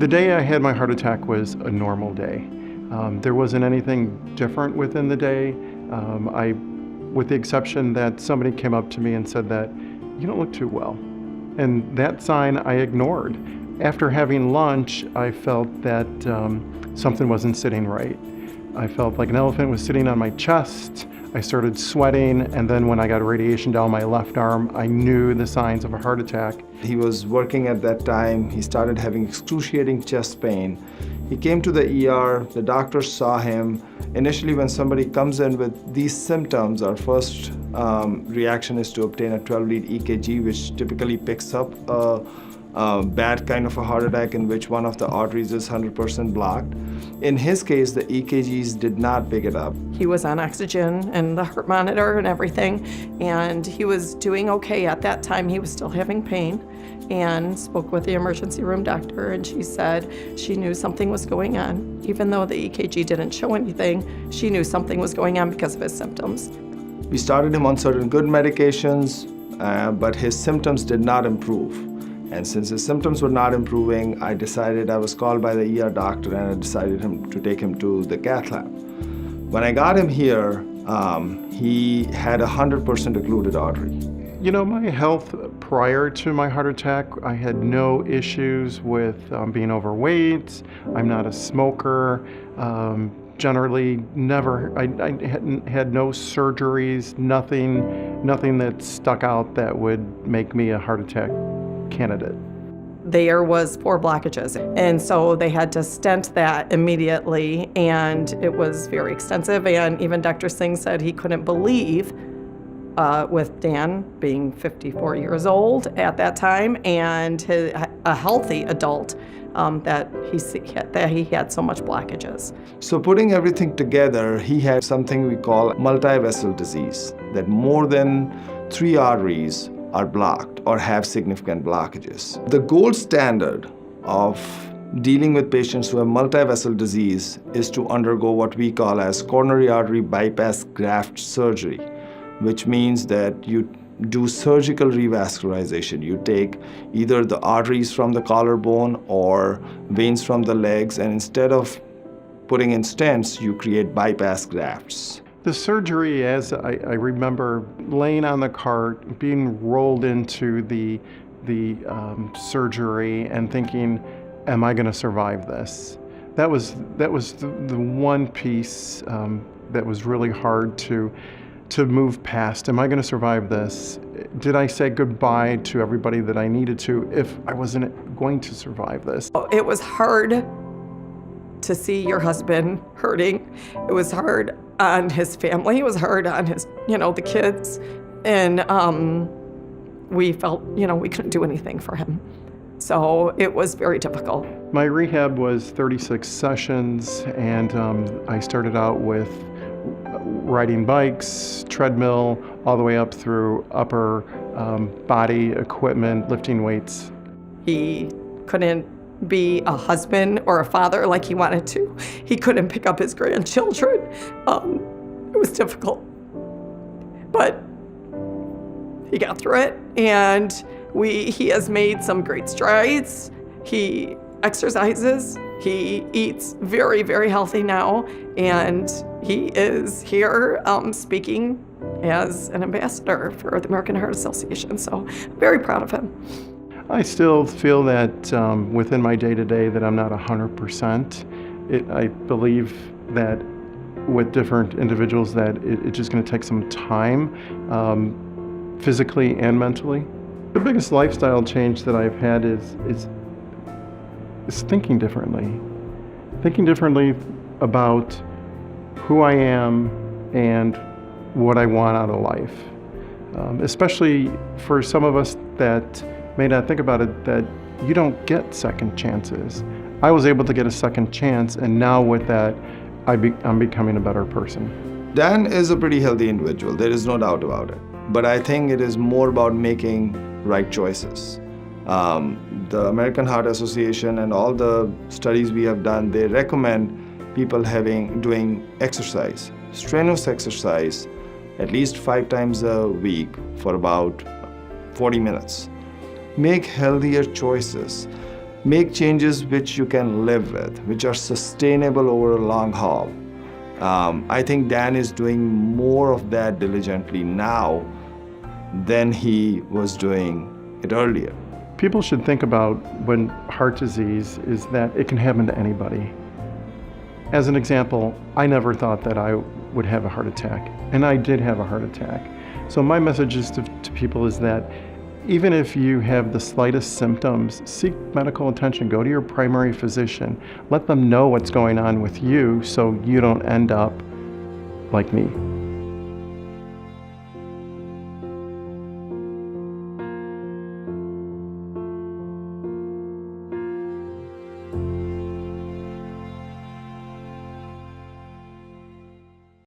The day I had my heart attack was a normal day. There wasn't anything different within the day, with the exception that somebody came up to me and said that, "You don't look too well." And that sign I ignored. After having lunch, I felt that something wasn't sitting right. I felt like an elephant was sitting on my chest. I started sweating, and then when I got radiation down my left arm, I knew the signs of a heart attack. He was working at that time. He started having excruciating chest pain. He came to the ER, the doctor saw him. Initially, when somebody comes in with these symptoms, our first reaction is to obtain a 12-lead EKG, which typically picks up a bad kind of a heart attack in which one of the arteries is 100% blocked. In his case, the EKGs did not pick it up. He was on oxygen and the heart monitor and everything, and he was doing okay at that time. He was still having pain, and spoke with the emergency room doctor, and she said she knew something was going on. Even though the EKG didn't show anything, she knew something was going on because of his symptoms. We started him on certain good medications, but his symptoms did not improve. And since his symptoms were not improving, I was called by the ER doctor, and I decided to take him to the cath lab. When I got him here, he had a 100% occluded artery. You know, my health prior to my heart attack, I had no issues with being overweight. I'm not a smoker. Generally, I had no surgeries, nothing that stuck out that would make me a heart attack candidate. There was 4 blockages, and so they had to stent that immediately, and it was very extensive, and even Dr. Singh said he couldn't believe, with Dan being 54 years old at that time and a healthy adult, that he had so much blockages. So putting everything together, he had something we call multi-vessel disease, that more than 3 arteries are blocked or have significant blockages. The gold standard of dealing with patients who have multi-vessel disease is to undergo what we call as coronary artery bypass graft surgery, which means that you do surgical revascularization. You take either the arteries from the collarbone or veins from the legs, and instead of putting in stents, you create bypass grafts. The surgery, as I remember laying on the cart, being rolled into the surgery and thinking, am I going to survive this? That was the one piece that was really hard to move past. Am I going to survive this? Did I say goodbye to everybody that I needed to if I wasn't going to survive this? It was hard to see your husband hurting. It was hard on his family. It was hard on his, the kids. And we felt, we couldn't do anything for him. So it was very difficult. My rehab was 36 sessions, and I started out with riding bikes, treadmill, all the way up through upper body equipment, lifting weights. He couldn't be a husband or a father like he wanted to. He couldn't pick up his grandchildren. It was difficult. But he got through it, and he has made some great strides. He exercises. He eats very, very healthy now, and he is here speaking as an ambassador for the American Heart Association. So I'm very proud of him. I still feel that within my day-to-day that I'm not 100%. I believe that with different individuals that it's just going to take some time, physically and mentally. The biggest lifestyle change that I've had is thinking differently. Thinking differently about who I am and what I want out of life. Especially for some of us that may not think about it, that you don't get second chances. I was able to get a second chance, and now with that, I'm becoming a better person. Dan is a pretty healthy individual, there is no doubt about it. But I think it is more about making right choices. The American Heart Association and all the studies we have done, they recommend people doing exercise, strenuous exercise, at least 5 times a week for about 40 minutes. Make healthier choices. make changes which you can live with, which are sustainable over a long haul. I think Dan is doing more of that diligently now than he was doing it earlier. People should think about when heart disease is that it can happen to anybody. As an example, I never thought that I would have a heart attack, and I did have a heart attack. So my message is to people is that even if you have the slightest symptoms, seek medical attention. Go to your primary physician. Let them know what's going on with you so you don't end up like me.